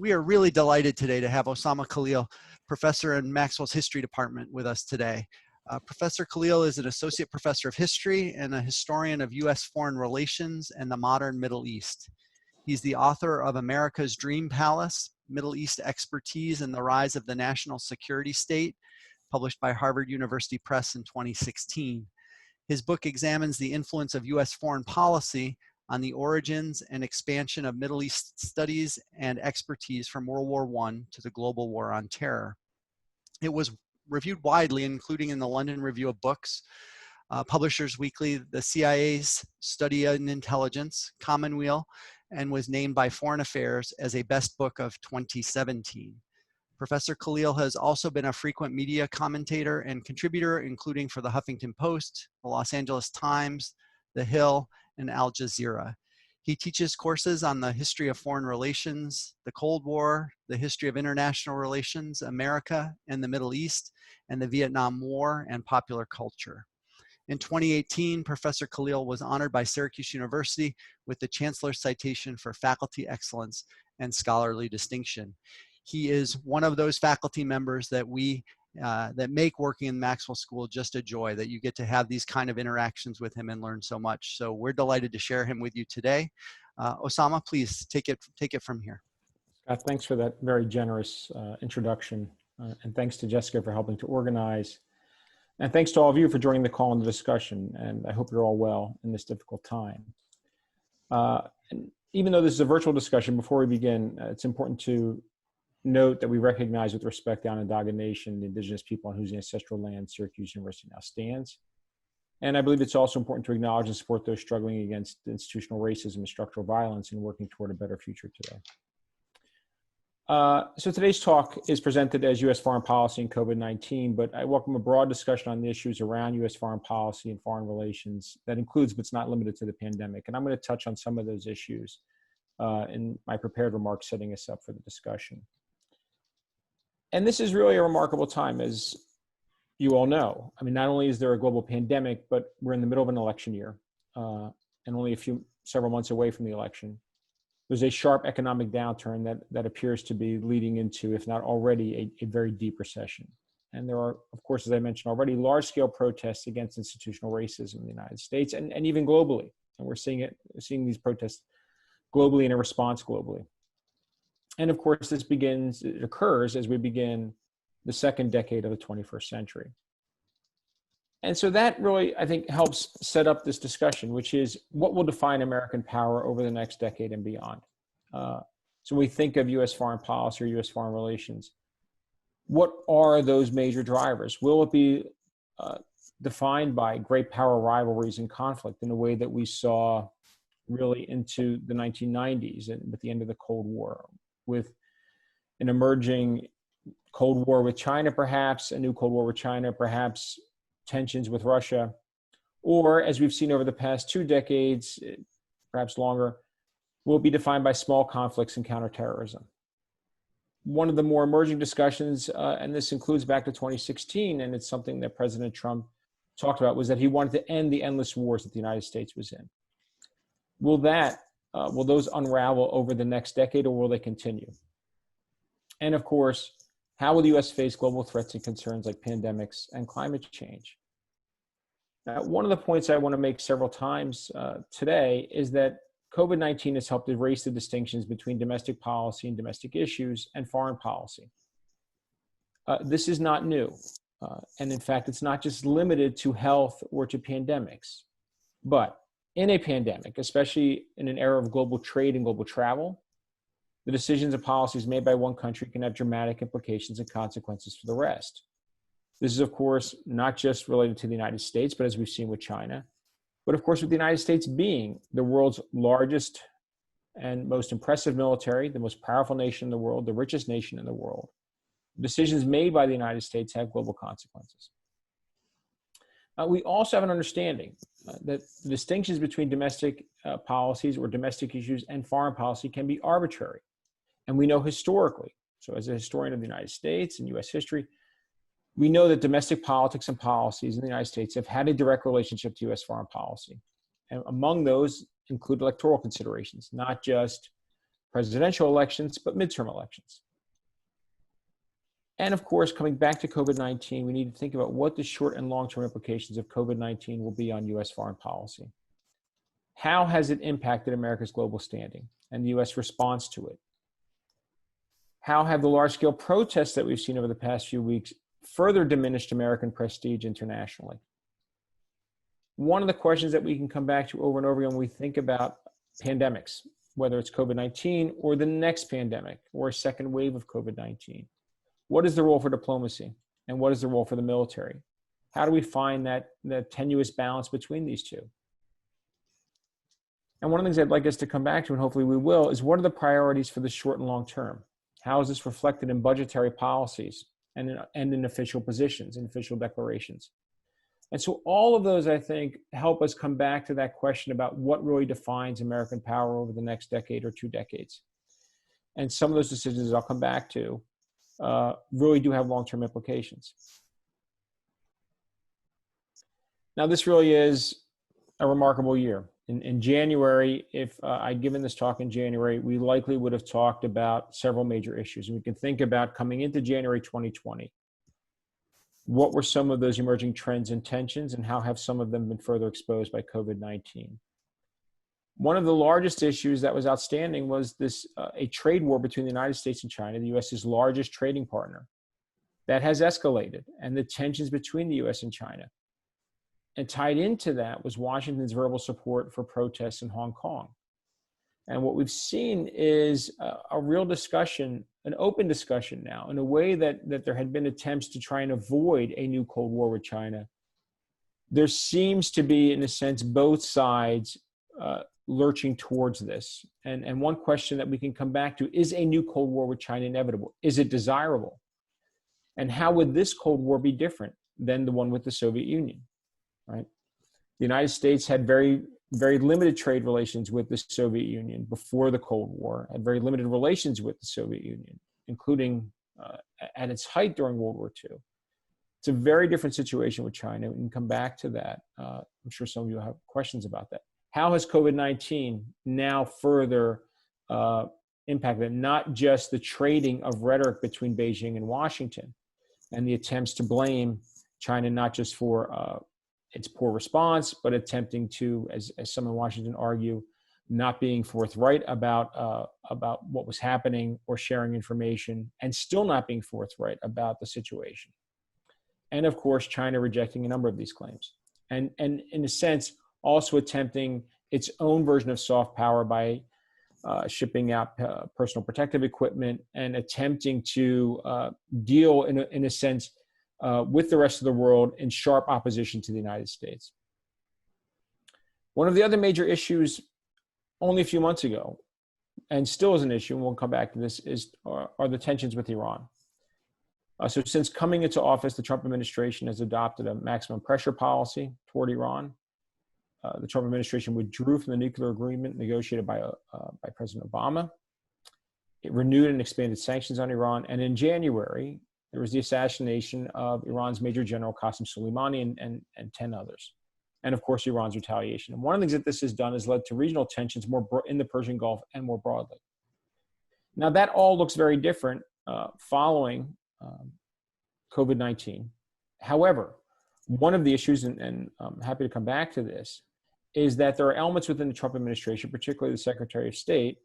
We are really delighted today to have Osamah Khalil, professor in Maxwell's History Department, with us today. Professor Khalil is an associate professor of history and a historian of U.S. foreign relations and the modern Middle East. He's the author of America's Dream Palace, Middle East Expertise and the Rise of the National Security State, published by Harvard University Press in 2016. His book examines the influence of U.S. foreign policy on the origins and expansion of Middle East studies and expertise from World War I to the global war on terror. It was reviewed widely, including in the London Review of Books, Publishers Weekly, the CIA's Study in Intelligence, Commonweal, and was named by Foreign Affairs as a best book of 2017. Professor Khalil has also been a frequent media commentator and contributor, including for the Huffington Post, the Los Angeles Times, The Hill, and Al Jazeera. He teaches courses on the history of foreign relations, the Cold War, the history of international relations, America and the Middle East, and the Vietnam War and popular culture. In 2018, Professor Khalil was honored by Syracuse University with the Chancellor's Citation for Faculty Excellence and Scholarly Distinction. He is one of those faculty members that that make working in Maxwell School just a joy, that you get to have these kind of interactions with him and learn so much. So we're delighted to share him with you today. Osamah, please take it from here. Scott, thanks for that very generous introduction. And thanks to Jessica for helping to organize. And thanks to all of you for joining the call and the discussion. And I hope you're all well in this difficult time. And even though this is a virtual discussion, before we begin, it's important to note that we recognize with respect the Onondaga Nation, the indigenous people on whose ancestral land Syracuse University now stands. And I believe it's also important to acknowledge and support those struggling against institutional racism and structural violence and working toward a better future today. So today's talk is presented as U.S. foreign policy and COVID-19, but I welcome a broad discussion on the issues around U.S. foreign policy and foreign relations that includes, but it's not limited to, the pandemic. And I'm going to touch on some of those issues in my prepared remarks, setting us up for the discussion. And this is really a remarkable time, as you all know. I mean, not only is there a global pandemic, but we're in the middle of an election year and only several months away from the election. There's a sharp economic downturn that appears to be leading into, if not already, a very deep recession. And there are, of course, as I mentioned already, large-scale protests against institutional racism in the United States and even globally. And we're seeing these protests globally and a response globally. And of course, it occurs as we begin the second decade of the 21st century. And so that really, I think, helps set up this discussion, which is what will define American power over the next decade and beyond. So when we think of U.S. foreign policy or U.S. foreign relations, what are those major drivers? Will it be defined by great power rivalries and conflict in a way that we saw really into the 1990s and with the end of the Cold War, with an emerging Cold War with China, perhaps, a new Cold War with China, perhaps tensions with Russia, or as we've seen over the past 2 decades, perhaps longer, will be defined by small conflicts and counterterrorism. One of the more emerging discussions, and this includes back to 2016, and it's something that President Trump talked about, was that he wanted to end the endless wars that the United States was in. Will those unravel over the next decade, or will they continue? And of course, how will the U.S. face global threats and concerns like pandemics and climate change? Now, one of the points I want to make several times today is that COVID-19 has helped erase the distinctions between domestic policy and domestic issues and foreign policy. This is not new. And in fact, it's not just limited to health or to pandemics. But in a pandemic, especially in an era of global trade and global travel, the decisions and policies made by one country can have dramatic implications and consequences for the rest. This is, of course, not just related to the United States, but as we've seen with China, but of course with the United States being the world's largest and most impressive military, the most powerful nation in the world, the richest nation in the world. Decisions made by the United States have global consequences. We also have an understanding that the distinctions between domestic policies or domestic issues and foreign policy can be arbitrary. And we know historically, so as a historian of the United States and U.S. history, we know that domestic politics and policies in the United States have had a direct relationship to U.S. foreign policy. And among those include electoral considerations, not just presidential elections, but midterm elections. And of course, coming back to COVID-19, we need to think about what the short and long-term implications of COVID-19 will be on U.S. foreign policy. How has it impacted America's global standing and the U.S. response to it? How have the large-scale protests that we've seen over the past few weeks further diminished American prestige internationally? One of the questions that we can come back to over and over again when we think about pandemics, whether it's COVID-19 or the next pandemic or a second wave of COVID-19. What is the role for diplomacy? And what is the role for the military? How do we find that tenuous balance between these two? And one of the things I'd like us to come back to, and hopefully we will, is what are the priorities for the short and long term? How is this reflected in budgetary policies and in official positions, in official declarations? And so all of those, I think, help us come back to that question about what really defines American power over the next decade or 2 decades. And some of those decisions I'll come back to really do have long-term implications. Now, this really is a remarkable year. In January, if I'd given this talk in January, we likely would have talked about several major issues. And we can think about coming into January 2020. What were some of those emerging trends and tensions, and how have some of them been further exposed by COVID-19? One of the largest issues that was outstanding was a trade war between the United States and China, the U.S.'s largest trading partner, that has escalated, and the tensions between the U.S. and China. And tied into that was Washington's verbal support for protests in Hong Kong. And what we've seen is a real discussion, an open discussion now, in a way that there had been attempts to try and avoid a new Cold War with China. There seems to be, in a sense, both sides lurching towards this. And one question that we can come back to, is a new Cold War with China inevitable? Is it desirable? And how would this Cold War be different than the one with the Soviet Union, right? The United States had very, very limited trade relations with the Soviet Union before the Cold War, had very limited relations with the Soviet Union, including at its height during World War II. It's a very different situation with China. We can come back to that. I'm sure some of you have questions about that. How has COVID-19 now further impacted not just the trading of rhetoric between Beijing and Washington and the attempts to blame China not just for its poor response, but attempting to, as some in Washington argue, not being forthright about what was happening or sharing information, and still not being forthright about the situation. And of course, China rejecting a number of these claims. And in a sense, also attempting its own version of soft power by shipping out personal protective equipment and attempting to deal in a sense with the rest of the world in sharp opposition to the United States. One of the other major issues only a few months ago, and still is an issue, and we'll come back to this, are the tensions with Iran. So since coming into office, the Trump administration has adopted a maximum pressure policy toward Iran. The Trump administration withdrew from the nuclear agreement negotiated by President Obama. It renewed and expanded sanctions on Iran. And in January, there was the assassination of Iran's Major General Qasem Soleimani and 10 others. And of course, Iran's retaliation. And one of the things that this has done has led to regional tensions in the Persian Gulf and more broadly. Now, that all looks very different following COVID-19. However, one of the issues, and I'm happy to come back to this, is that there are elements within the Trump administration, particularly the Secretary of State,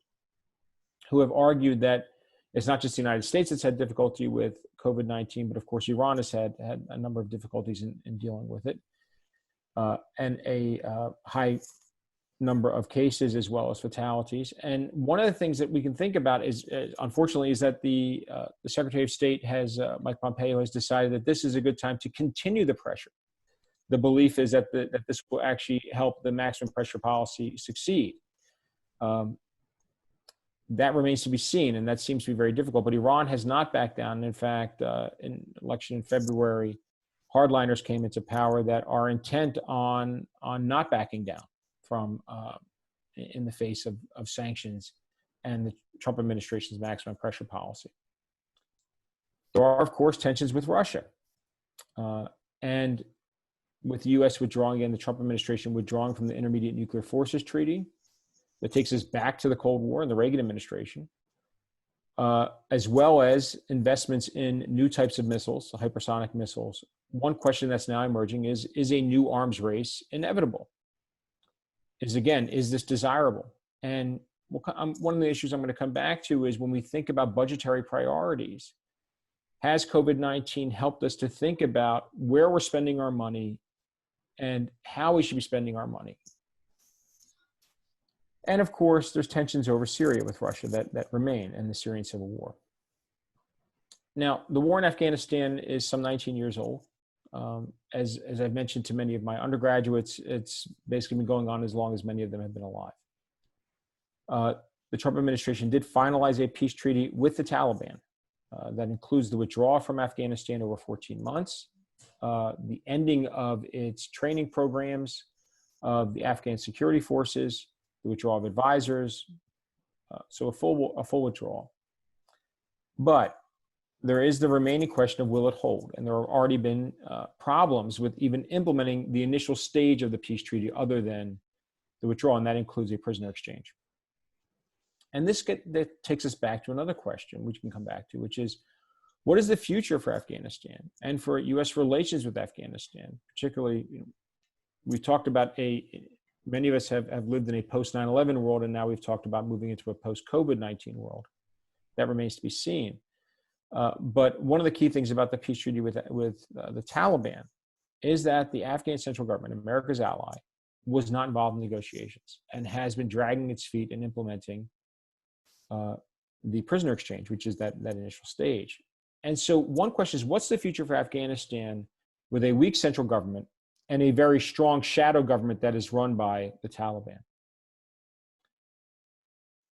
who have argued that it's not just the United States that's had difficulty with COVID-19, but of course, Iran has had a number of difficulties in dealing with it, and a high number of cases as well as fatalities. And one of the things that we can think about is, unfortunately, is that the Secretary of State Mike Pompeo has decided that this is a good time to continue the pressure. The belief is that this will actually help the maximum pressure policy succeed. That remains to be seen, and that seems to be very difficult. But Iran has not backed down. In fact, in election in February, hardliners came into power that are intent on not backing down from in the face of sanctions and the Trump administration's maximum pressure policy. There are, of course, tensions with Russia. And with the U.S. withdrawing, again, the Trump administration withdrawing from the Intermediate Nuclear Forces Treaty, that takes us back to the Cold War and the Reagan administration, as well as investments in new types of missiles, hypersonic missiles. One question that's now emerging is a new arms race inevitable? Is this desirable? And one of the issues I'm going to come back to is when we think about budgetary priorities, has COVID-19 helped us to think about where we're spending our money and how we should be spending our money? And of course, there's tensions over Syria with Russia that remain, and the Syrian civil war. Now, the war in Afghanistan is some 19 years old. As I've mentioned to many of my undergraduates, it's basically been going on as long as many of them have been alive. The Trump administration did finalize a peace treaty with the Taliban that includes the withdrawal from Afghanistan over 14 months, the ending of its training programs of the Afghan security forces, the withdrawal of advisors, so a full withdrawal. But there is the remaining question of will it hold? And there have already been problems with even implementing the initial stage of the peace treaty other than the withdrawal, and that includes a prisoner exchange. And that takes us back to another question, which we can come back to, which is, what is the future for Afghanistan and for U.S. relations with Afghanistan? Particularly, we talked about many of us have lived in a post-9/11 world, and now we've talked about moving into a post-COVID-19 world. That remains to be seen. But one of the key things about the peace treaty with the Taliban is that the Afghan central government, America's ally, was not involved in negotiations and has been dragging its feet in implementing the prisoner exchange, which is that initial stage. And so one question is, what's the future for Afghanistan with a weak central government and a very strong shadow government that is run by the Taliban?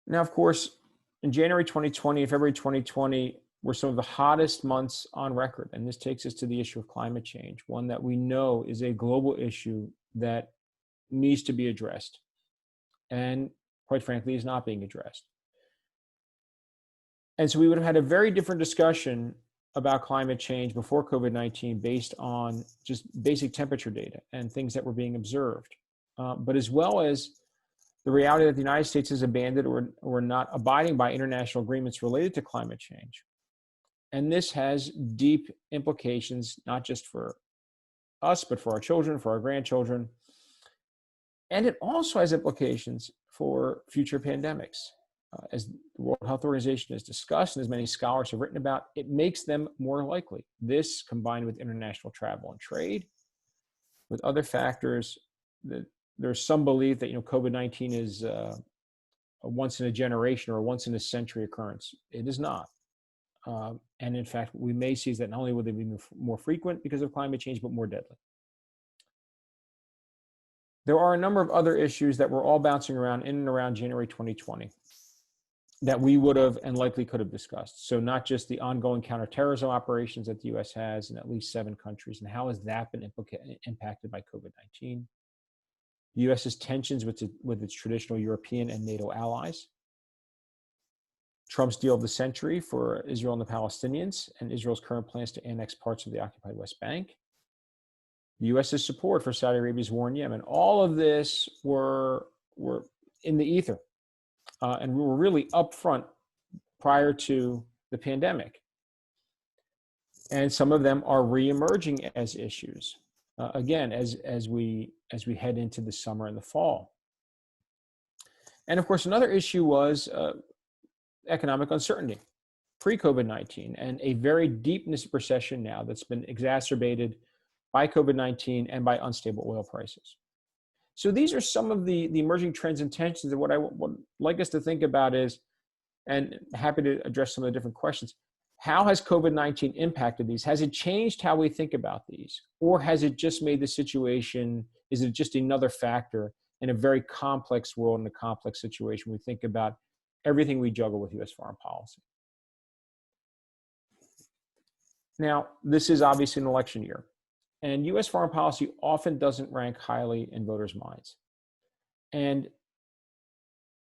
Now, of course, in January 2020 and February 2020 were some of the hottest months on record. And this takes us to the issue of climate change, one that we know is a global issue that needs to be addressed and, quite frankly, is not being addressed. And so we would have had a very different discussion about climate change before COVID-19 based on just basic temperature data and things that were being observed, but as well as the reality that the United States has abandoned or not abiding by international agreements related to climate change. And this has deep implications, not just for us, but for our children, for our grandchildren. And it also has implications for future pandemics. As the World Health Organization has discussed, and as many scholars have written about, it makes them more likely. This, combined with international travel and trade, with other factors, that there's some belief that COVID-19 is a once in a generation or a once in a century occurrence. It is not. And in fact, what we may see is that not only will they be more frequent because of climate change, but more deadly. There are a number of other issues that were all bouncing around in and around January 2020 that we would have and likely could have discussed. So not just the ongoing counterterrorism operations that the U.S. has in at least 7 countries, and how has that been impacted by COVID-19? The U.S.'s tensions with its traditional European and NATO allies, Trump's deal of the century for Israel and the Palestinians, and Israel's current plans to annex parts of the occupied West Bank, the U.S.'s support for Saudi Arabia's war in Yemen. All of this were in the ether. And we were really upfront prior to the pandemic. And some of them are reemerging as issues, again, as we head into the summer and the fall. And of course, another issue was economic uncertainty, pre-COVID-19, and a very deep recession now that's been exacerbated by COVID-19 and by unstable oil prices. So these are some of the emerging trends and tensions that what I would like us to think about is, and happy to address some of the different questions, how has COVID-19 impacted these? Has it changed how we think about these? Or has it just made the situation, is it just another factor in a very complex world and a complex situation? We think about everything we juggle with U.S. foreign policy. Now, this is obviously an election year. And U.S. foreign policy often doesn't rank highly in voters' minds. And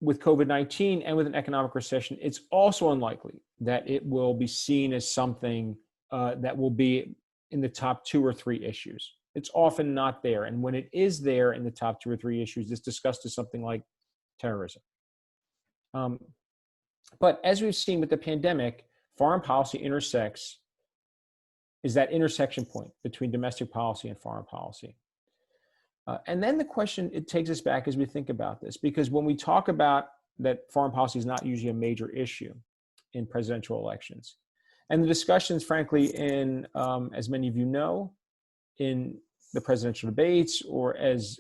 with COVID-19 and with an economic recession, it's also unlikely that it will be seen as something that will be in the top 2 or 3 issues. It's often not there. And when it is there in the top 2 or 3 issues, it's discussed as something like terrorism. But as we've seen with the pandemic, foreign policy is that intersection point between domestic policy and foreign policy. And then the question, it takes us back as we think about this, because when we talk about that foreign policy is not usually a major issue in presidential elections. And the discussions, frankly, in, as many of you know, in the presidential debates, or as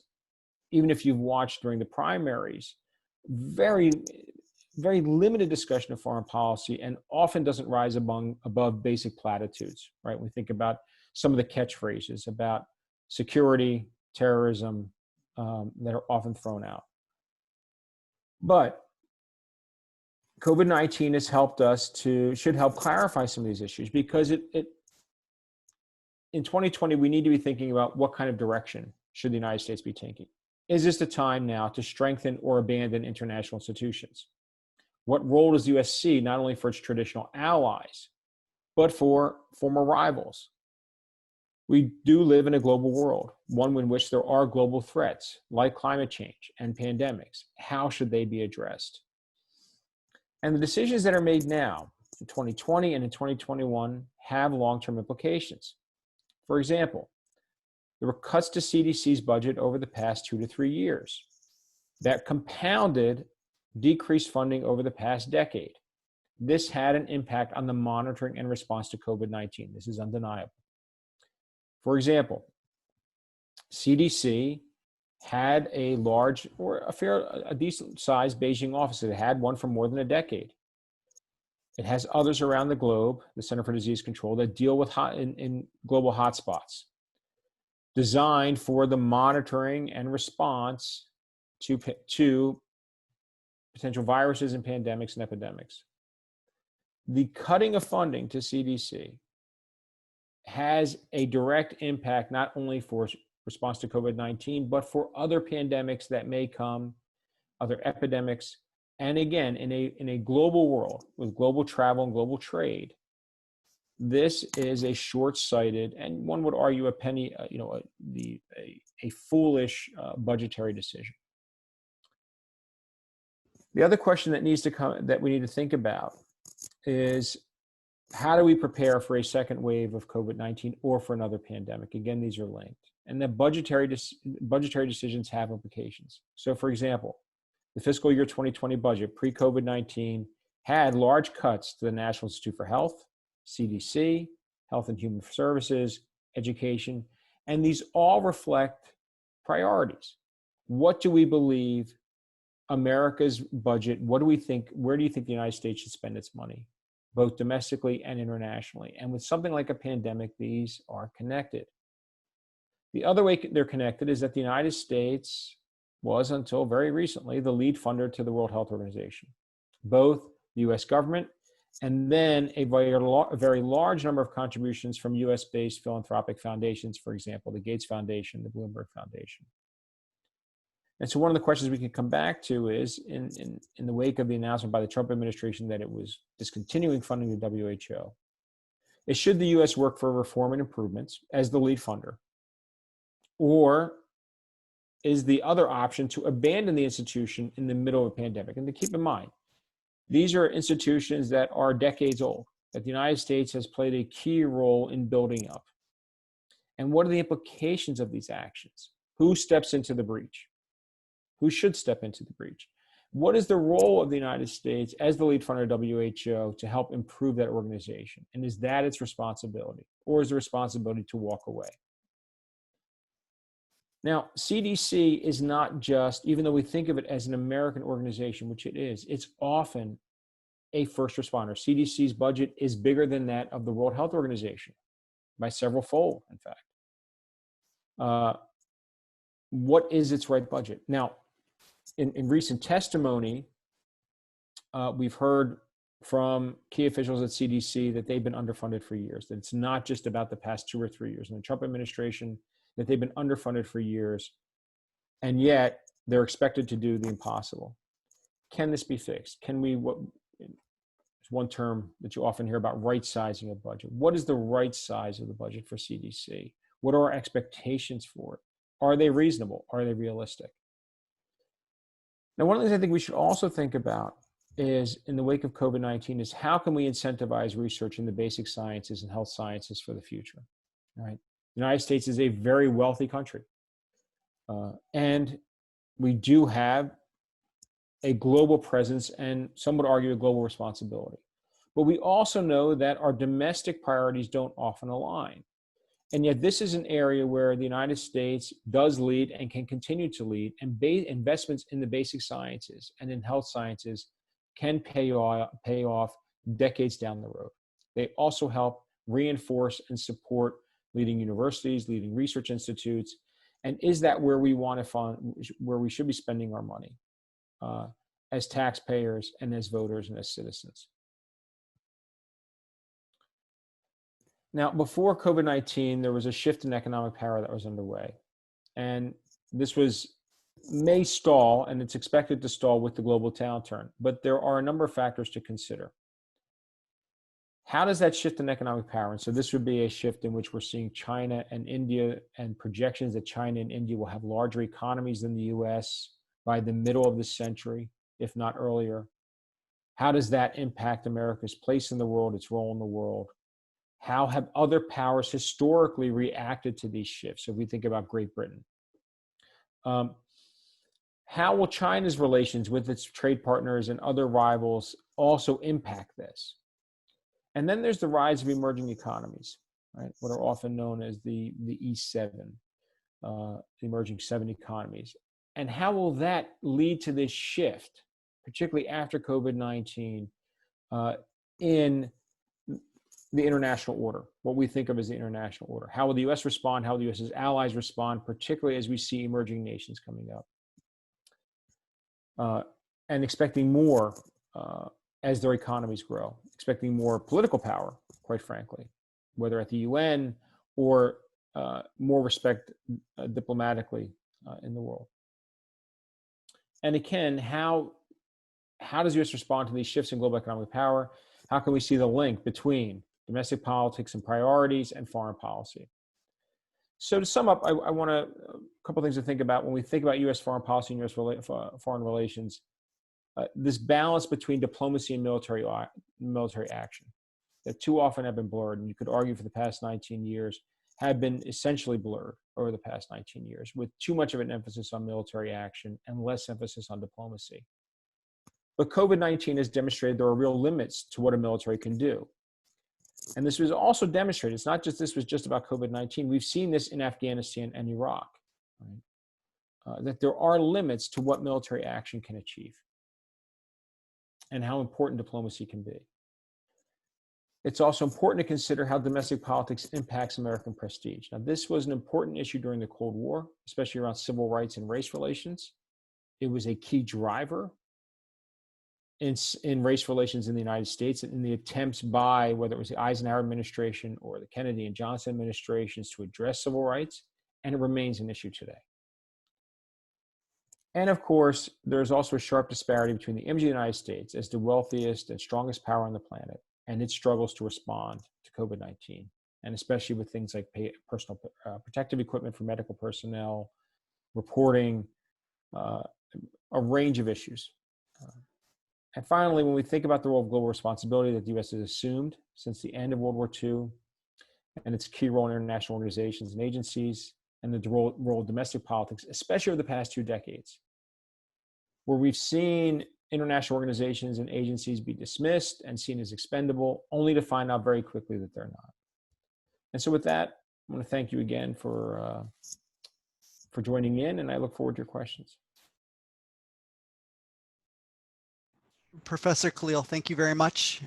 even if you've watched during the primaries, very, very limited discussion of foreign policy, and often doesn't rise above basic platitudes, right? We think about some of the catchphrases about security, terrorism, that are often thrown out. But COVID-19 has helped us should help clarify some of these issues, because in 2020, we need to be thinking about what kind of direction should the United States be taking. Is this the time now to strengthen or abandon international institutions? What role does the U.S. see, not only for its traditional allies, but for former rivals? We do live in a global world, one in which there are global threats like climate change and pandemics. How should they be addressed? And the decisions that are made now in 2020 and in 2021 have long-term implications. For example, there were cuts to CDC's budget over the past 2 to 3 years that compounded decreased funding over the past decade. This had an impact on the monitoring and response to COVID-19. This is undeniable. For example, CDC had a large or a decent sized Beijing office. It had one for more than a decade. It has others around the globe, the Center for Disease Control, that deal with in global hotspots, designed for the monitoring and response to potential viruses and pandemics and epidemics. The cutting of funding to CDC has a direct impact not only for response to COVID-19, but for other pandemics that may come, other epidemics. And again, in a global world with global travel and global trade, this is a short-sighted, and one would argue a foolish budgetary decision. The other question that we need to think about is, how do we prepare for a second wave of COVID-19 or for another pandemic? Again, these are linked. And the budgetary decisions have implications. So for example, the fiscal year 2020 budget pre-COVID-19 had large cuts to the National Institute for Health, CDC, Health and Human Services, education, and these all reflect priorities. What do we believe America's budget, what do we think, where do you think the United States should spend its money, both domestically and internationally? And with something like a pandemic, these are connected. The other way they're connected is that the United States was, until very recently, the lead funder to the World Health Organization, both the US government and then a very large number of contributions from US-based philanthropic foundations, for example, the Gates Foundation, the Bloomberg Foundation. And so one of the questions we can come back to is, in the wake of the announcement by the Trump administration that it was discontinuing funding the WHO, is should the US work for reform and improvements as the lead funder? Or is the other option to abandon the institution in the middle of a pandemic? And to keep in mind, these are institutions that are decades old, that the United States has played a key role in building up. And what are the implications of these actions? Who steps into the breach? Who should step into the breach? What is the role of the United States as the lead funder of WHO to help improve that organization? And is that its responsibility? Or is the responsibility to walk away? Now, CDC is not just, even though we think of it as an American organization, which it is, it's often a first responder. CDC's budget is bigger than that of the World Health Organization by several fold, in fact. What is its right budget? Now, in recent testimony, we've heard from key officials at CDC that they've been underfunded for years, that it's not just about the past 2 or 3 years. In the Trump administration, that they've been underfunded for years, and yet they're expected to do the impossible. Can this be fixed? Can we, there's one term that you often hear about, right sizing of budget. What is the right size of the budget for CDC? What are our expectations for it? Are they reasonable? Are they realistic? Now, one of the things I think we should also think about is, in the wake of COVID-19, is how can we incentivize research in the basic sciences and health sciences for the future, right? The United States is a very wealthy country. And we do have a global presence and some would argue a global responsibility. But we also know that our domestic priorities don't often align. And yet this is an area where the United States does lead and can continue to lead, and investments in the basic sciences and in health sciences can pay off decades down the road. They also help reinforce and support leading universities, leading research institutes. And is that where we want to fund, where we should be spending our money as taxpayers and as voters and as citizens? Now, before COVID-19, there was a shift in economic power that was underway. And this may stall, and it's expected to stall with the global downturn. But there are a number of factors to consider. How does that shift in economic power? And so this would be a shift in which we're seeing China and India, and projections that China and India will have larger economies than the US by the middle of the century, if not earlier. How does that impact America's place in the world, its role in the world? How have other powers historically reacted to these shifts? So if we think about Great Britain, how will China's relations with its trade partners and other rivals also impact this? And then there's the rise of emerging economies, right? What are often known as the E7, the emerging 7 economies. And how will that lead to this shift, particularly after COVID-19, in the international order, what we think of as the international order? How will the US respond? How will the US's allies respond, particularly as we see emerging nations coming up? And expecting more as their economies grow, expecting more political power, quite frankly, whether at the UN or more respect diplomatically in the world. And again, how does the US respond to these shifts in global economic power? How can we see the link between domestic politics and priorities and foreign policy? So to sum up, I want a couple things to think about when we think about US foreign policy and US foreign relations. This balance between diplomacy and military action that too often have been blurred, and you could argue for the past 19 years have been essentially blurred over the past 19 years, with too much of an emphasis on military action and less emphasis on diplomacy. But COVID-19 has demonstrated there are real limits to what a military can do. And this was also demonstrated, it's not just this was just about COVID-19. We've seen this in Afghanistan and Iraq, right? That there are limits to what military action can achieve and how important diplomacy can be. It's also important to consider how domestic politics impacts American prestige. Now, this was an important issue during the Cold War, especially around civil rights and race relations. It was a key driver in race relations in the United States, and in the attempts by, whether it was the Eisenhower administration or the Kennedy and Johnson administrations, to address civil rights, and it remains an issue today. And of course, there's also a sharp disparity between the image of the United States as the wealthiest and strongest power on the planet and its struggles to respond to COVID-19, and especially with things like personal protective equipment for medical personnel, reporting, a range of issues. And finally, when we think about the role of global responsibility that the U.S. has assumed since the end of World War II, and its key role in international organizations and agencies, and the role of domestic politics, especially over the past 2 decades, where we've seen international organizations and agencies be dismissed and seen as expendable, only to find out very quickly that they're not. And so with that, I want to thank you again for joining in, and I look forward to your questions. Professor Khalil, thank you very much.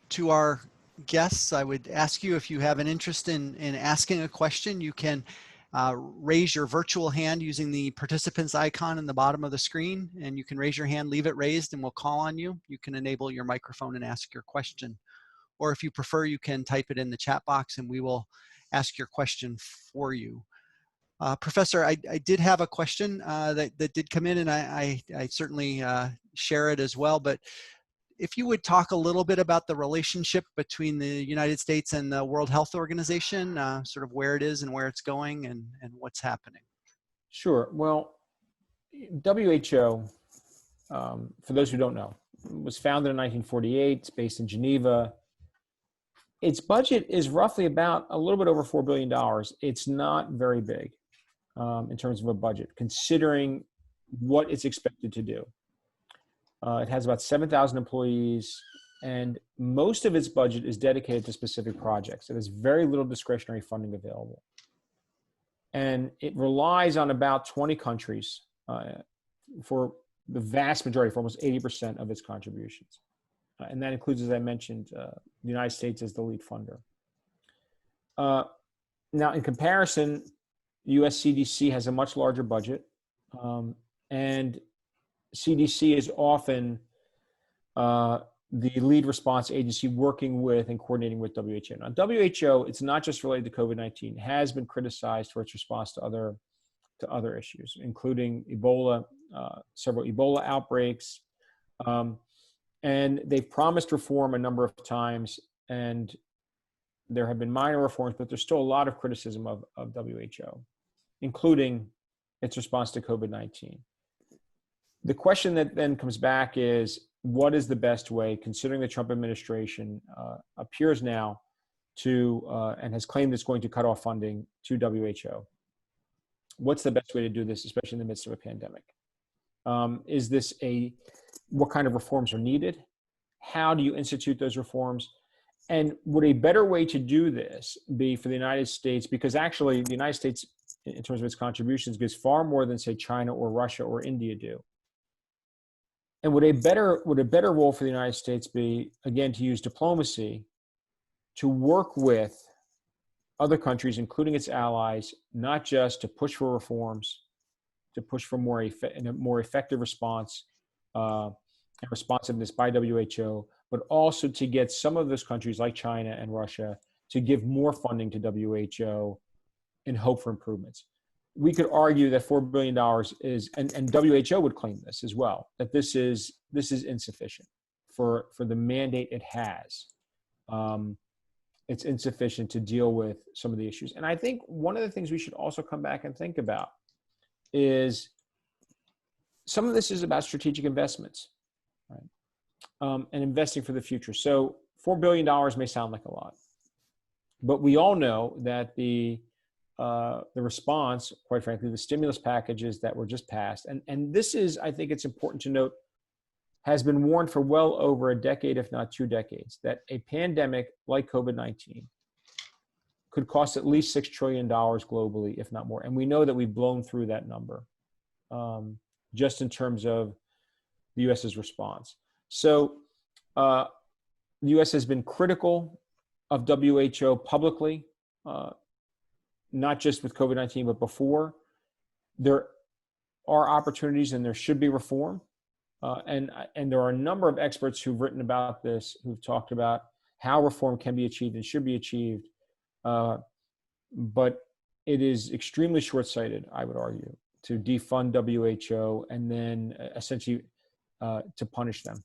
To our guests, I would ask you, if you have an interest in asking a question, you can raise your virtual hand using the participants icon in the bottom of the screen, and you can raise your hand, leave it raised, and we'll call on you. You can enable your microphone and ask your question. Or if you prefer, you can type it in the chat box and we will ask your question for you. Professor, I did have a question that did come in, and I certainly share it as well, but if you would talk a little bit about the relationship between the United States and the World Health Organization, sort of where it is and where it's going and what's happening. Sure. Well, WHO, for those who don't know, was founded in 1948. It's based in Geneva. Its budget is roughly about a little bit over $4 billion. It's not very big in terms of a budget, considering what it's expected to do. It has about 7,000 employees, and most of its budget is dedicated to specific projects. It has very little discretionary funding available. And it relies on about 20 countries for the vast majority, for almost 80% of its contributions. And that includes, as I mentioned, the United States as the lead funder. Now, in comparison, US CDC has a much larger budget, and CDC is often the lead response agency working with and coordinating with WHO. Now, WHO, it's not just related to COVID-19, has been criticized for its response to other issues, including Ebola, several Ebola outbreaks, and they've promised reform a number of times, and there have been minor reforms, but there's still a lot of criticism of WHO, including its response to COVID-19. The question that then comes back is, what is the best way, considering the Trump administration appears now to, and has claimed it's going to cut off funding to WHO? What's the best way to do this, especially in the midst of a pandemic? What kind of reforms are needed? How do you institute those reforms? And would a better way to do this be for the United States? Because actually the United States, in terms of its contributions, gives far more than, say, China or Russia or India do. And would a better role for the United States be, again, to use diplomacy to work with other countries, including its allies, not just to push for reforms, to push for a more effective response and responsiveness by WHO, but also to get some of those countries like China and Russia to give more funding to WHO in hope for improvements. We could argue that $4 billion is, and WHO would claim this as well, that this is insufficient for the mandate it has. It's insufficient to deal with some of the issues. And I think one of the things we should also come back and think about is some of this is about strategic investments, right? And investing for the future. So $4 billion may sound like a lot, but we all know that the response, quite frankly, the stimulus packages that were just passed, and this is, I think it's important to note, has been warned for well over a decade, if not 2 decades, that a pandemic like COVID-19 could cost at least $6 trillion globally, if not more. And we know that we've blown through that number just in terms of the US's response. So the US has been critical of WHO publicly, not just with COVID-19, but before. There are opportunities and there should be reform. And there are a number of experts who've written about this, who've talked about how reform can be achieved and should be achieved. But it is extremely short-sighted, I would argue, to defund WHO and then essentially to punish them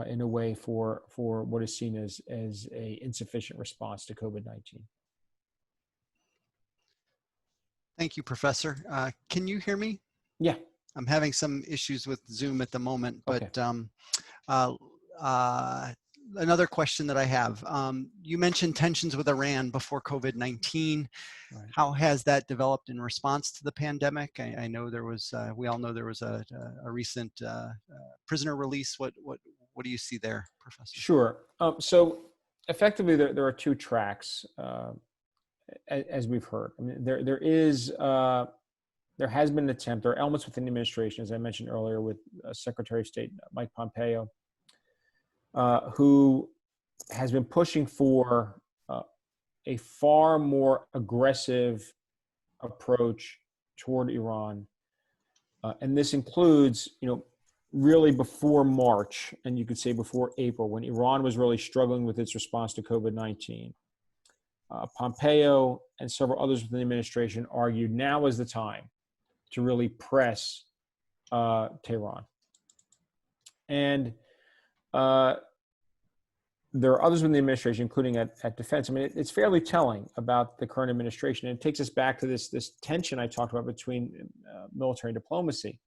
in a way for what is seen as a insufficient response to COVID-19. Thank you, Professor. Can you hear me? Yeah. I'm having some issues with Zoom at the moment, but Okay. Another question that I have, you mentioned tensions with Iran before COVID-19. Right. How has that developed in response to the pandemic? I know there was, we all know there was a recent prisoner release. What do you see there, Professor? Sure. So effectively, there are 2 tracks, as we've heard. I mean, there has been an attempt, there are elements within the administration, as I mentioned earlier, with Secretary of State Mike Pompeo, who has been pushing for a far more aggressive approach toward Iran. And this includes, really before March, and you could say before April, when Iran was really struggling with its response to COVID-19. Pompeo and several others within the administration argued now is the time to really press Tehran. And there are others within the administration, including at defense. I mean, it's fairly telling about the current administration. And it takes us back to this tension I talked about between military and diplomacy.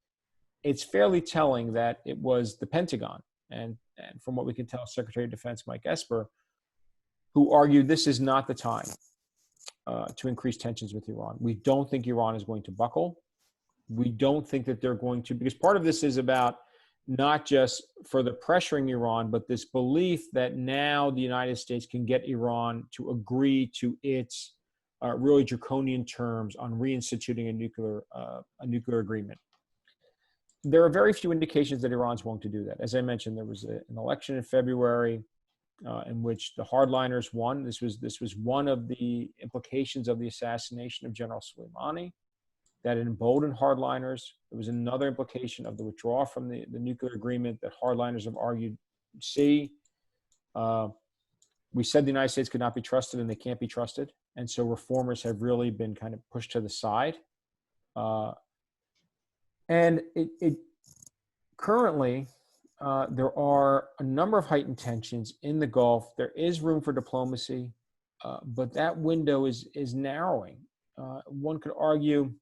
it's fairly telling that it was the Pentagon, and from what we can tell, Secretary of Defense Mike Esper, who argued this is not the time to increase tensions with Iran. We don't think Iran is going to buckle. We don't think that they're going to, because part of this is about not just further pressuring Iran, but this belief that now the United States can get Iran to agree to its really draconian terms on reinstituting a nuclear agreement. There are very few indications that Iran's willing to do that. As I mentioned, there was an election in February in which the hardliners won. This was one of the implications of the assassination of General Soleimani, that emboldened hardliners. There was another implication of the withdrawal from the nuclear agreement that hardliners have argued, see, we said the United States could not be trusted and they can't be trusted. And so reformers have really been kind of pushed to the side. And it currently, there are a number of heightened tensions in the Gulf. There is room for diplomacy, but that window is narrowing. One could argue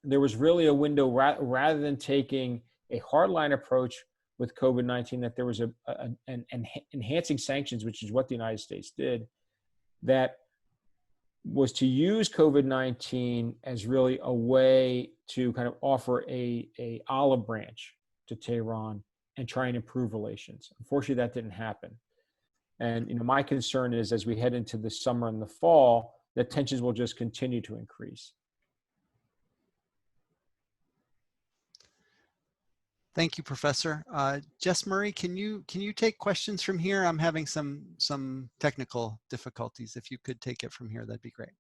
there was really a window rather than taking a hardline approach with COVID-19, that there was an enhancing sanctions, which is what the United States did, that was to use COVID-19 as really a way to kind of offer a olive branch to Tehran and try and improve relations. Unfortunately, that didn't happen. And my concern is, as we head into the summer and the fall, that tensions will just continue to increase. Thank you, Professor. Jess Murray, can you take questions from here? I'm having some technical difficulties. If you could take it from here, that'd be great.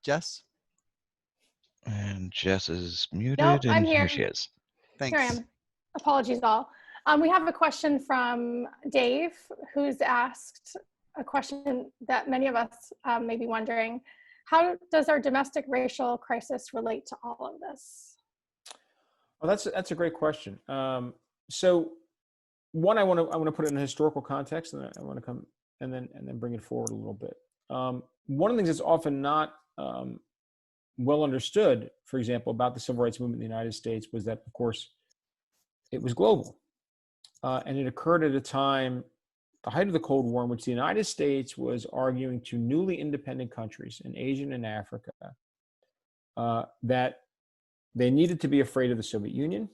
Jess? And Jess is muted. Nope, and I'm here. She is. Thanks. Here I am. Apologies all. We have a question from Dave, who's asked a question that many of us may be wondering. How does our domestic racial crisis relate to all of this? Well, that's a great question. So, one, I want to put it in a historical context, and I want to come and then bring it forward a little bit. One of the things that's often not well understood, for example, about the civil rights movement in the United States was that, of course, it was global, and it occurred at a time, the height of the Cold War, in which the United States was arguing to newly independent countries in Asia and Africa that they needed to be afraid of the Soviet Union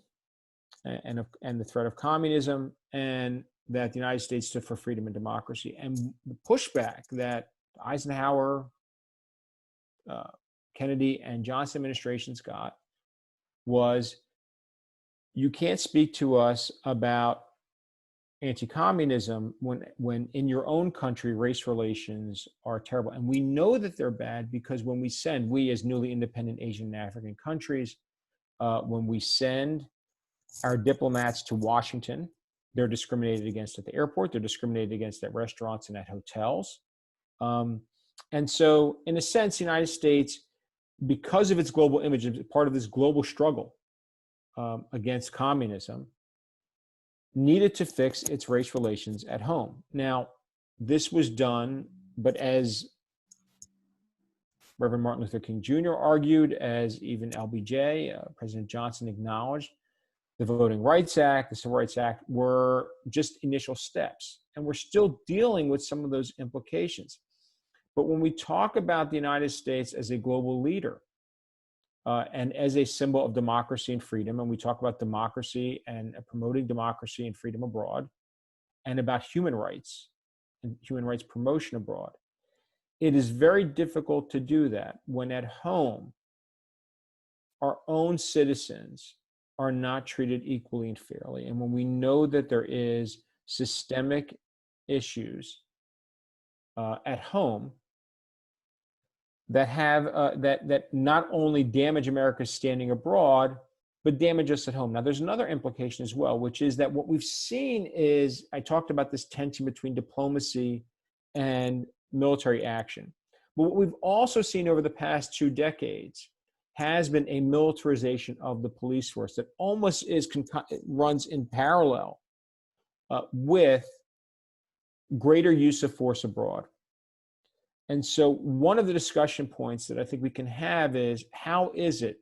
and the threat of communism, and that the United States stood for freedom and democracy. And the pushback that Eisenhower, Kennedy, and Johnson administrations got was, you can't speak to us about anti-communism when in your own country race relations are terrible. And we know that they're bad because when we as newly independent Asian and African countries, when we send our diplomats to Washington, they're discriminated against at the airport, they're discriminated against at restaurants and at hotels. And so in a sense, the United States, because of its global image, is part of this global struggle against communism, needed to fix its race relations at home. Now, this was done, but as Reverend Martin Luther King Jr. argued, as even LBJ, President Johnson acknowledged, the Voting Rights Act, the Civil Rights Act were just initial steps. And we're still dealing with some of those implications. But when we talk about the United States as a global leader, and as a symbol of democracy and freedom, and we talk about democracy and promoting democracy and freedom abroad, and about human rights and human rights promotion abroad, it is very difficult to do that when at home our own citizens are not treated equally and fairly. And when we know that there is systemic issues at home that have that not only damage America's standing abroad, but damage us at home. Now, there's another implication as well, which is that what we've seen is, I talked about this tension between diplomacy and military action. But what we've also seen over the past 2 decades has been a militarization of the police force that almost runs in parallel with greater use of force abroad. And so one of the discussion points that I think we can have is, how is it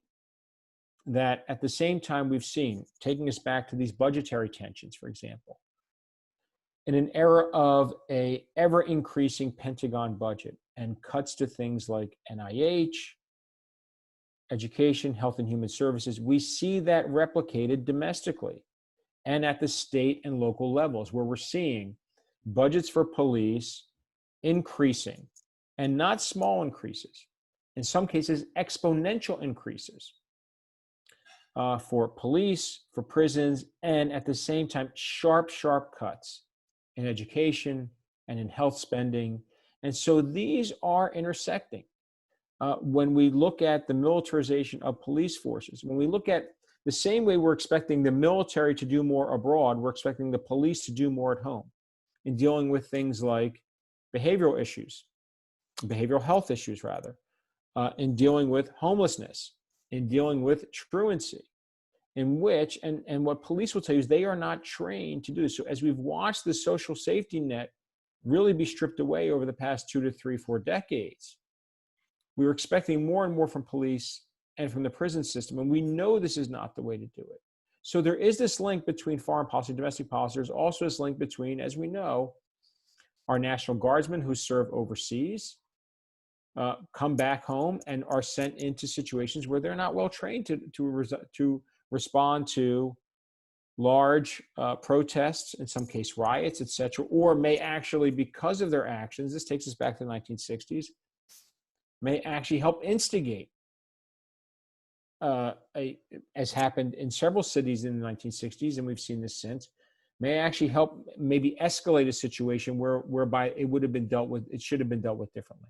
that at the same time we've seen, taking us back to these budgetary tensions, for example, in an era of a ever increasing Pentagon budget and cuts to things like NIH, education, health and human services, we see that replicated domestically and at the state and local levels, where we're seeing budgets for police increasing, and not small increases, in some cases exponential increases for police, for prisons, and at the same time sharp cuts in education and in health spending. And so these are intersecting. When we look at the militarization of police forces, when we look at the same way we're expecting the military to do more abroad, we're expecting the police to do more at home in dealing with things like behavioral issues, behavioral health issues rather, in dealing with homelessness, in dealing with truancy, in which, and what police will tell you is they are not trained to do this. So as we've watched the social safety net really be stripped away over the past 2 to 3, 4 decades, we were expecting more and more from police and from the prison system, and we know this is not the way to do it. So there is this link between foreign policy and domestic policy. There's also this link between, as we know, our National Guardsmen who serve overseas, come back home and are sent into situations where they're not well trained to respond to large protests, in some case riots, etc., or may actually, because of their actions, this takes us back to the 1960s, may actually help instigate, as happened in several cities in the 1960s, and we've seen this since, may actually help maybe escalate a situation whereby it would have been dealt with, it should have been dealt with differently.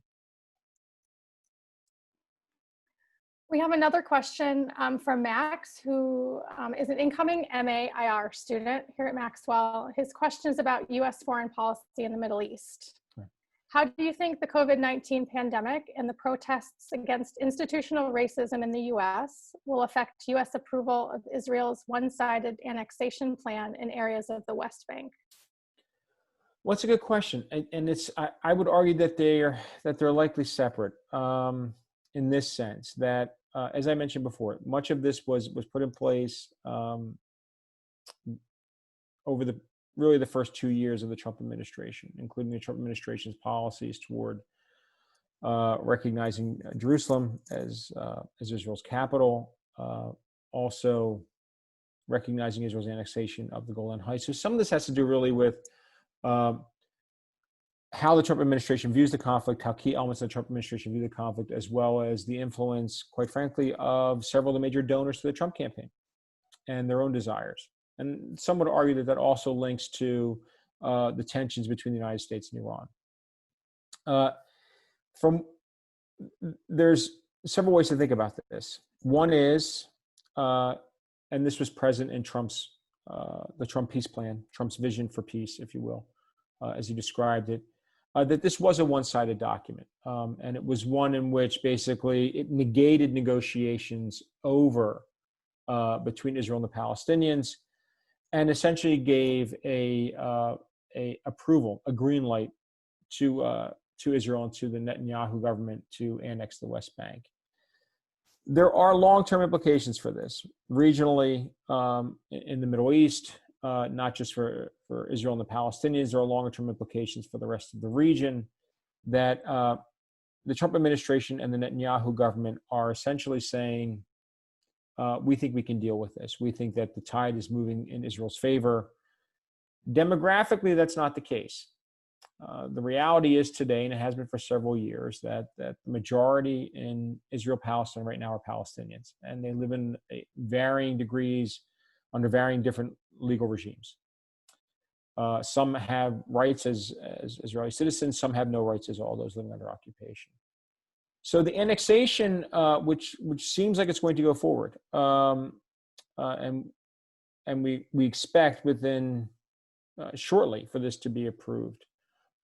We have another question from Max, who is an incoming MAIR student here at Maxwell. His question is about U.S. foreign policy in the Middle East. Right. How do you think the COVID-19 pandemic and the protests against institutional racism in the U.S. will affect U.S. approval of Israel's one-sided annexation plan in areas of the West Bank? Well, it's a good question, and it's I would argue that they're likely separate. In this sense, that as I mentioned before, much of this was put in place over the first 2 years of the Trump administration, including the Trump administration's policies toward recognizing Jerusalem as Israel's capital, also recognizing Israel's annexation of the Golan Heights. So some of this has to do really with how the Trump administration views the conflict, how key elements of the Trump administration view the conflict, as well as the influence, quite frankly, of several of the major donors to the Trump campaign and their own desires. And some would argue that also links to the tensions between the United States and Iran. There's several ways to think about this. One is, and this was present in the Trump peace plan, Trump's vision for peace, if you will, as he described it, that this was a one-sided document. And it was one in which basically it negated negotiations over between Israel and the Palestinians, and essentially gave a approval, a green light to Israel and to the Netanyahu government to annex the West Bank. There are long-term implications for this regionally in the Middle East, not just for Israel and the Palestinians. There are longer-term implications for the rest of the region, that the Trump administration and the Netanyahu government are essentially saying, we think we can deal with this. We think that the tide is moving in Israel's favor. Demographically, that's not the case. The reality is today, and it has been for several years, that the majority in Israel-Palestine right now are Palestinians, and they live in varying degrees under varying different legal regimes. Some have rights as Israeli citizens, some have no rights as all those living under occupation. So the annexation, which seems like it's going to go forward, and we expect within shortly for this to be approved,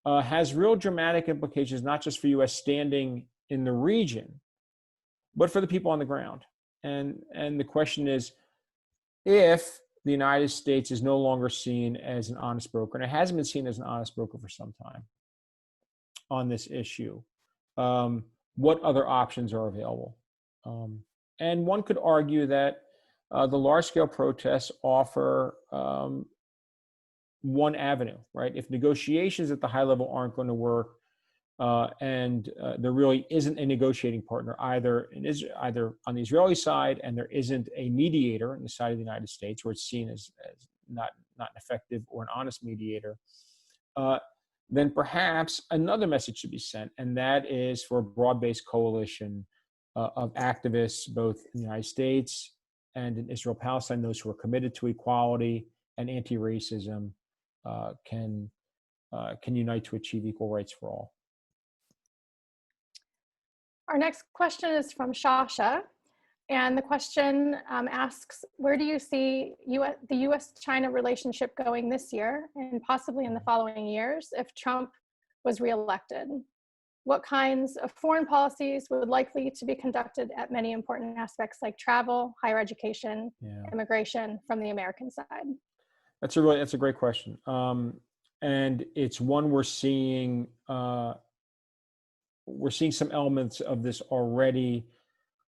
has real dramatic implications, not just for U.S. standing in the region, but for the people on the ground. And the question is, if the United States is no longer seen as an honest broker, and it hasn't been seen as an honest broker for some time on this issue, what other options are available? And one could argue that the large-scale protests offer one avenue, right? If negotiations at the high level aren't going to work, and there really isn't a negotiating partner either on the Israeli side, and there isn't a mediator on the side of the United States, where it's seen as not an effective or an honest mediator, then perhaps another message should be sent, and that is for a broad-based coalition of activists, both in the United States and in Israel-Palestine, those who are committed to equality and anti-racism, can unite to achieve equal rights for all. Our next question is from Shasha, and the question asks, where do you see the US-China relationship going this year and possibly in the following years if Trump was reelected? What kinds of foreign policies would likely to be conducted at many important aspects like travel, higher education, immigration from the American side? That's a great question. And it's one we're seeing some elements of this already.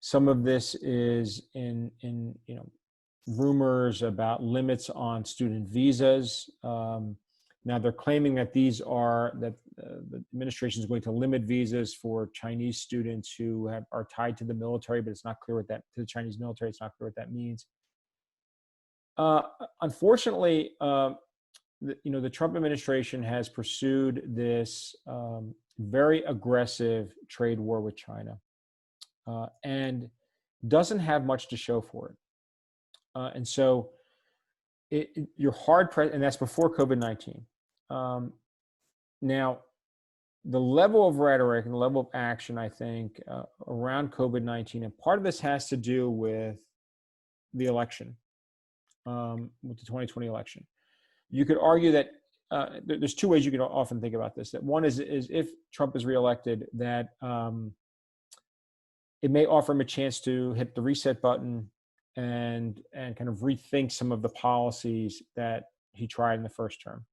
Some of this is in rumors about limits on student visas. Now they're claiming that the administration is going to limit visas for Chinese students who are tied to the military, but it's not clear to the Chinese military. It's not clear what that means. Unfortunately, the Trump administration has pursued this very aggressive trade war with China, and doesn't have much to show for it. And so you're hard pressed, and that's before COVID-19. Now, the level of rhetoric and the level of action, I think, around COVID-19, and part of this has to do with the election, with the 2020 election. You could argue that there's two ways you can often think about this. That one is if Trump is reelected, that it may offer him a chance to hit the reset button and kind of rethink some of the policies that he tried in the first term.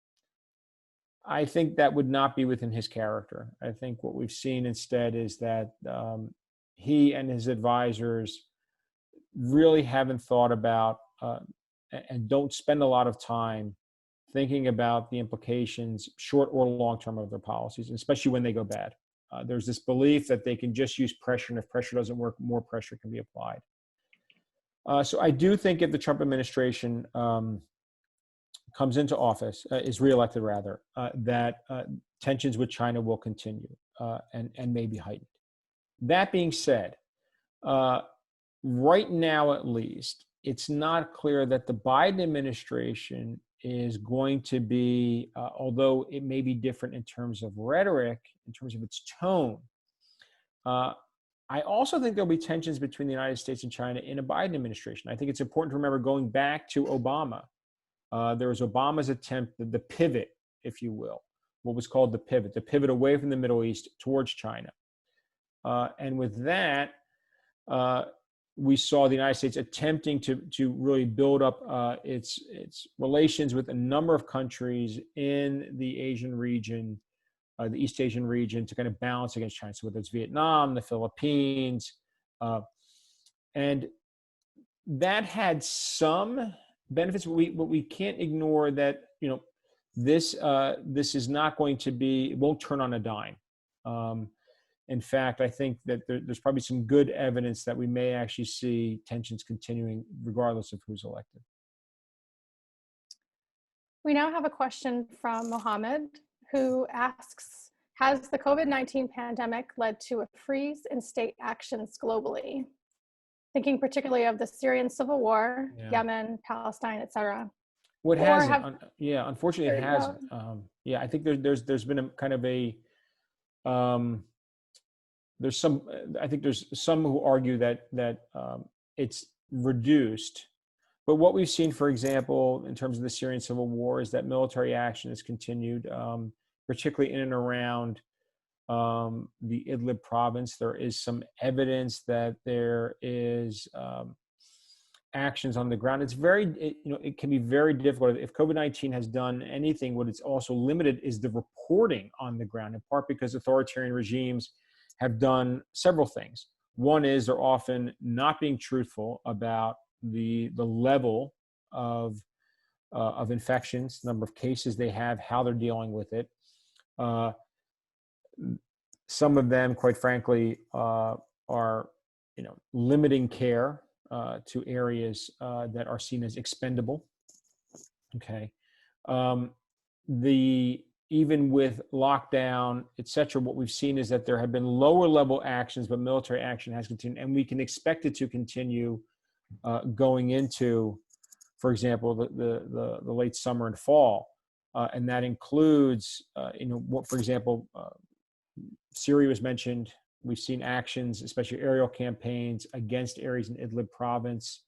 I think that would not be within his character. I think what we've seen instead is that he and his advisors really haven't thought about and don't spend a lot of time thinking about the implications, short or long term, of their policies, especially when they go bad. There's this belief that they can just use pressure, and if pressure doesn't work, more pressure can be applied. So I do think if the Trump administration comes into office, is reelected rather, that tensions with China will continue and may be heightened. That being said, right now at least, it's not clear that the Biden administration is going to be, although it may be different in terms of rhetoric, in terms of its tone, I also think there'll be tensions between the United States and China in a Biden administration. I think it's important to remember, going back to Obama, there was Obama's attempt, the pivot, if you will, what was called the pivot away from the Middle East towards China. And with that, we saw the United States attempting to really build up its relations with a number of countries in the Asian region, the East Asian region, to kind of balance against China. So whether it's Vietnam, the Philippines, and that had some benefits, but we can't ignore that, this is not going to be, it won't turn on a dime. In fact, I think that there's probably some good evidence that we may actually see tensions continuing regardless of who's elected. We now have a question from Mohammed, who asks, has the COVID-19 pandemic led to a freeze in state actions globally? Thinking particularly of the Syrian civil war, Yemen, Palestine, etc. What hasn't? Unfortunately, it hasn't. I think there's been a kind of a there's some who argue that it's reduced, but what we've seen, for example, in terms of the Syrian civil war, is that military action has continued, particularly in and around the Idlib province. There is some evidence that there is actions on the ground. It's it can be very difficult. If COVID-19 has done anything, what it's also limited is the reporting on the ground, in part because authoritarian regimes have done several things. One is they're often not being truthful about the level of infections, number of cases they have, how they're dealing with it. Some of them, quite frankly, are limiting care to areas that are seen as expendable. Okay, even with lockdown, et cetera, what we've seen is that there have been lower level actions, but military action has continued, and we can expect it to continue going into, for example, the late summer and fall, and that includes, for example, Syria was mentioned. We've seen actions, especially aerial campaigns against areas in Idlib province.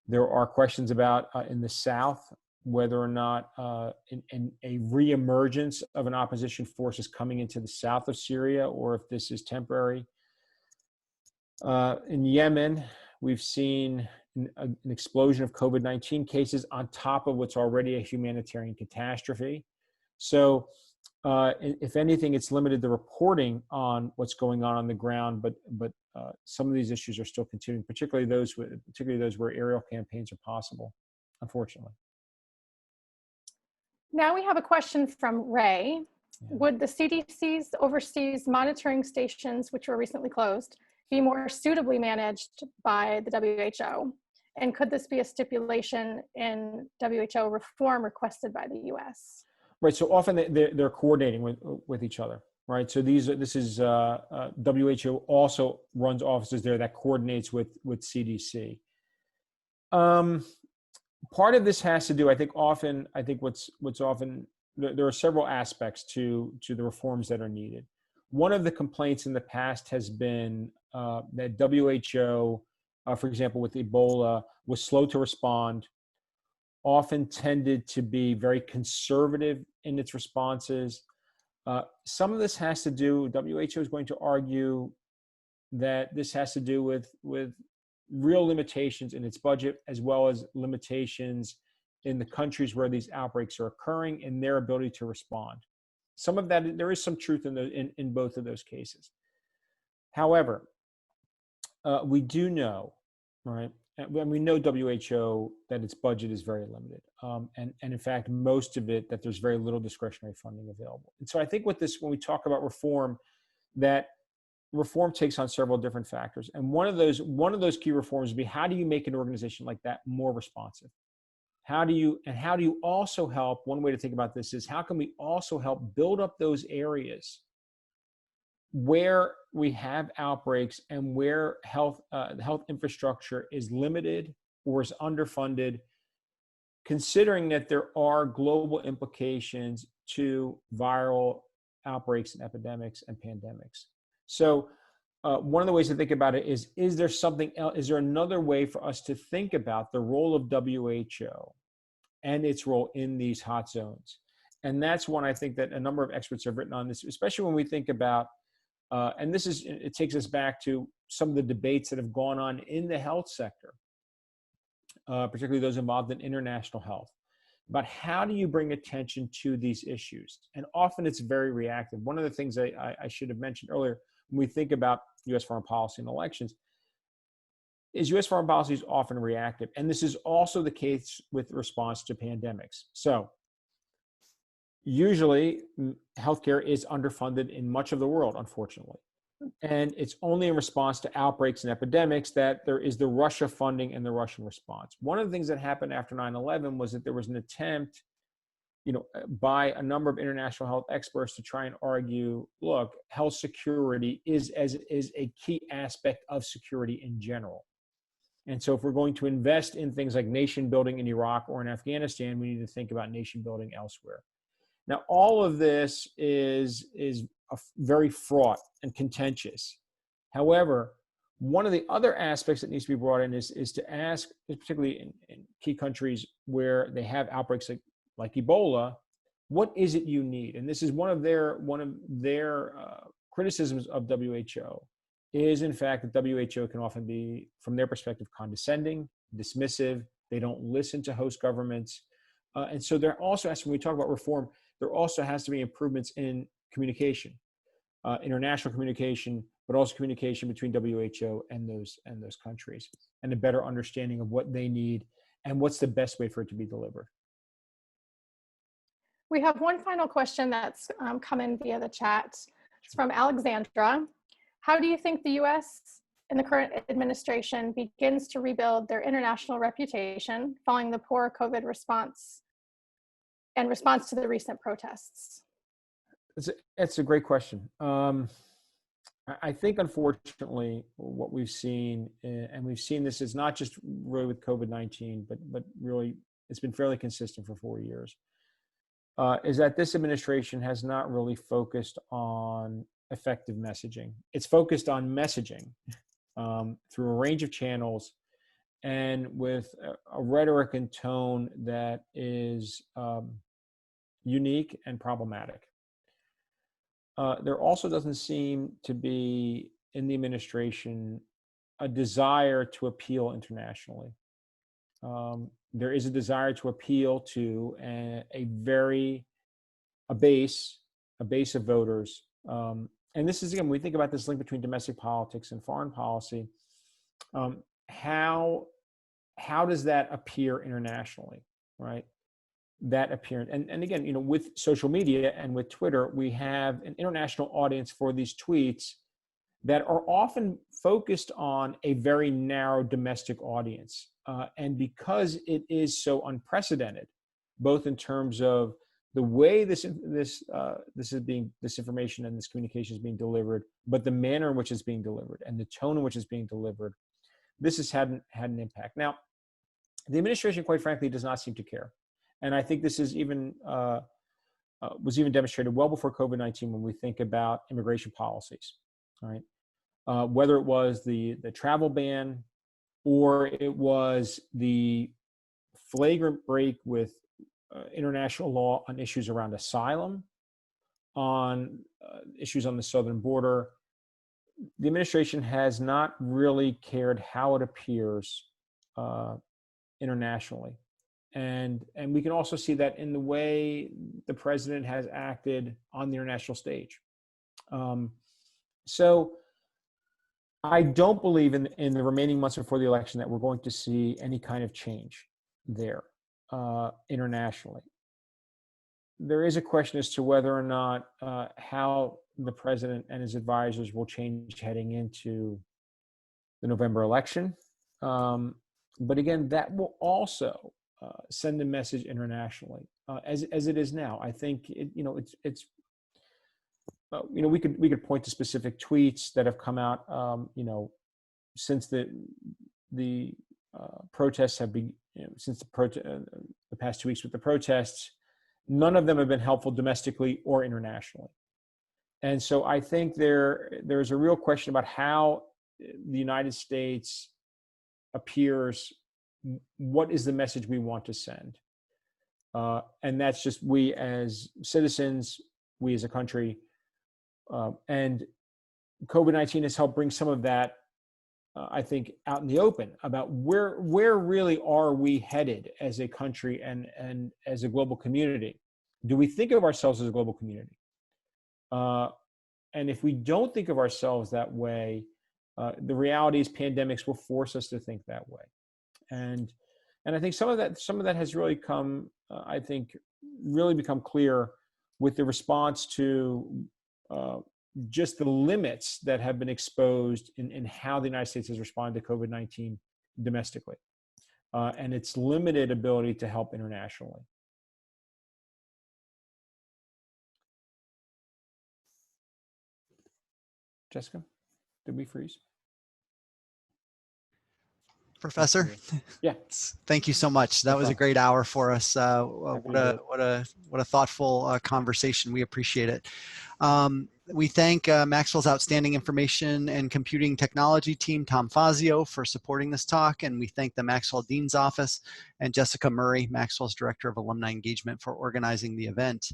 There are questions about in the south whether or not a reemergence of an opposition force is coming into the south of Syria, or if this is temporary. In Yemen, we've seen an explosion of COVID-19 cases on top of what's already a humanitarian catastrophe. So if anything, it's limited the reporting on what's going on the ground, but some of these issues are still continuing, particularly those where aerial campaigns are possible, unfortunately. Now we have a question from Ray. Yeah. Would the CDC's overseas monitoring stations, which were recently closed, be more suitably managed by the WHO? And could this be a stipulation in WHO reform requested by the US? Right, so often they're coordinating with each other, right? So this is WHO also runs offices there that coordinates with CDC. Part of this has to do, I think what's often, there are several aspects to the reforms that are needed. One of the complaints in the past has been that WHO, for example, with Ebola, was slow to respond, often tended to be very conservative in its responses. Some of this has to do, WHO is going to argue that this has to do with real limitations in its budget, as well as limitations in the countries where these outbreaks are occurring and their ability to respond. Some of that, there is some truth in both of those cases. However, we do know, right? And we know WHO that its budget is very limited, and in fact, most of it, that there's very little discretionary funding available. And so I think when we talk about reform, that reform takes on several different factors. And one of those key reforms would be, how do you make an organization like that more responsive? How do you also help? One way to think about this is, how can we also help build up those areas where we have outbreaks and where the health infrastructure is limited or is underfunded, considering that there are global implications to viral outbreaks and epidemics and pandemics. So one of the ways to think about it is there something else? Is there another way for us to think about the role of WHO and its role in these hot zones? And that's one I think that a number of experts have written on this, especially when we think about, and it takes us back to some of the debates that have gone on in the health sector, particularly those involved in international health, about how do you bring attention to these issues? And often it's very reactive. One of the things I should have mentioned earlier, when we think about US foreign policy and elections, is US foreign policy is often reactive. And this is also the case with response to pandemics. So usually healthcare is underfunded in much of the world, unfortunately. And it's only in response to outbreaks and epidemics that there is the Russia funding and the Russian response. One of the things that happened after 9/11 was that there was an attempt, by a number of international health experts to try and argue, look, health security is a key aspect of security in general. And so if we're going to invest in things like nation building in Iraq or in Afghanistan, we need to think about nation building elsewhere. Now, all of this is very fraught and contentious. However, one of the other aspects that needs to be brought in is to ask, particularly in key countries where they have outbreaks like Ebola, what is it you need? And this is one of their criticisms of WHO, is in fact that WHO can often be, from their perspective, condescending, dismissive. They don't listen to host governments. And so there also has to, when we talk about reform, there also has to be improvements in communication, international communication, but also communication between WHO and those countries, and a better understanding of what they need and what's the best way for it to be delivered. We have one final question that's come in via the chat. It's from Alexandra. How do you think the US in the current administration begins to rebuild their international reputation following the poor COVID response and response to the recent protests? It's a great question. I think, unfortunately, what we've seen, and we've seen this is not just really with COVID-19, but really it's been fairly consistent for 4 years, is that this administration has not really focused on effective messaging. It's focused on messaging through a range of channels and with a rhetoric and tone that is unique and problematic. There also doesn't seem to be in the administration a desire to appeal internationally. There is a desire to appeal to a base of voters. And this is, again, when we think about this link between domestic politics and foreign policy, how does that appear internationally, right? That appearance. And again, you know, with social media and with Twitter, we have an international audience for these tweets that are often focused on a very narrow domestic audience. And because it is so unprecedented, both in terms of the way this information and this communication is being delivered, but the manner in which it's being delivered and the tone in which it's being delivered, this has had an impact. Now, the administration, quite frankly, does not seem to care. And I think this is was even demonstrated well before COVID-19 when we think about immigration policies, right? Whether it was the travel ban or it was the flagrant break with international law on issues around asylum, on issues on the southern border, the administration has not really cared how it appears internationally. And we can also see that in the way the president has acted on the international stage. So I don't believe in the remaining months before the election that we're going to see any kind of change there internationally. There is a question as to whether or not how the president and his advisors will change heading into the November election. But again, that will also send a message internationally, as it is now. I think we could point to specific tweets that have come out, since the protests have been, since the past 2 weeks with the protests. None of them have been helpful domestically or internationally. And so I think there's a real question about how the United States appears. What is the message we want to send? And that's just we as citizens, we as a country. And COVID-19 has helped bring some of that, I think, out in the open about where really are we headed as a country and as a global community. Do we think of ourselves as a global community? And if we don't think of ourselves that way, the reality is pandemics will force us to think that way. And I think some of that has really come, really become clear with the response to just the limits that have been exposed in how the United States has responded to COVID-19 domestically, and its limited ability to help internationally. Jessica, did we freeze? Professor, yeah, thank you so much. That was a great hour for us. What a thoughtful conversation. We appreciate it. We thank Maxwell's outstanding information and computing technology team, Tom Fazio, for supporting this talk, and we thank the Maxwell Dean's Office and Jessica Murray, Maxwell's Director of Alumni Engagement, for organizing the event.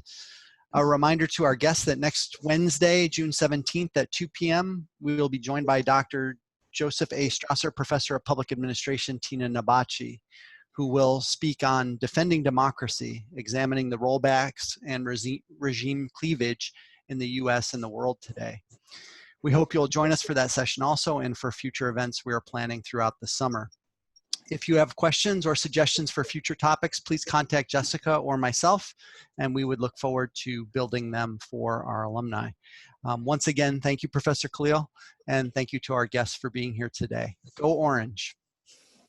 A reminder to our guests that next Wednesday, June 17th at 2 p.m., we will be joined by Dr. Joseph A. Strasser, Professor of Public Administration, Tina Nabachi, who will speak on defending democracy, examining the rollbacks and regime cleavage in the U.S. and the world today. We hope you'll join us for that session also and for future events we are planning throughout the summer. If you have questions or suggestions for future topics, please contact Jessica or myself, and we would look forward to building them for our alumni. Once again, thank you, Professor Khalil, and thank you to our guests for being here today. Go Orange.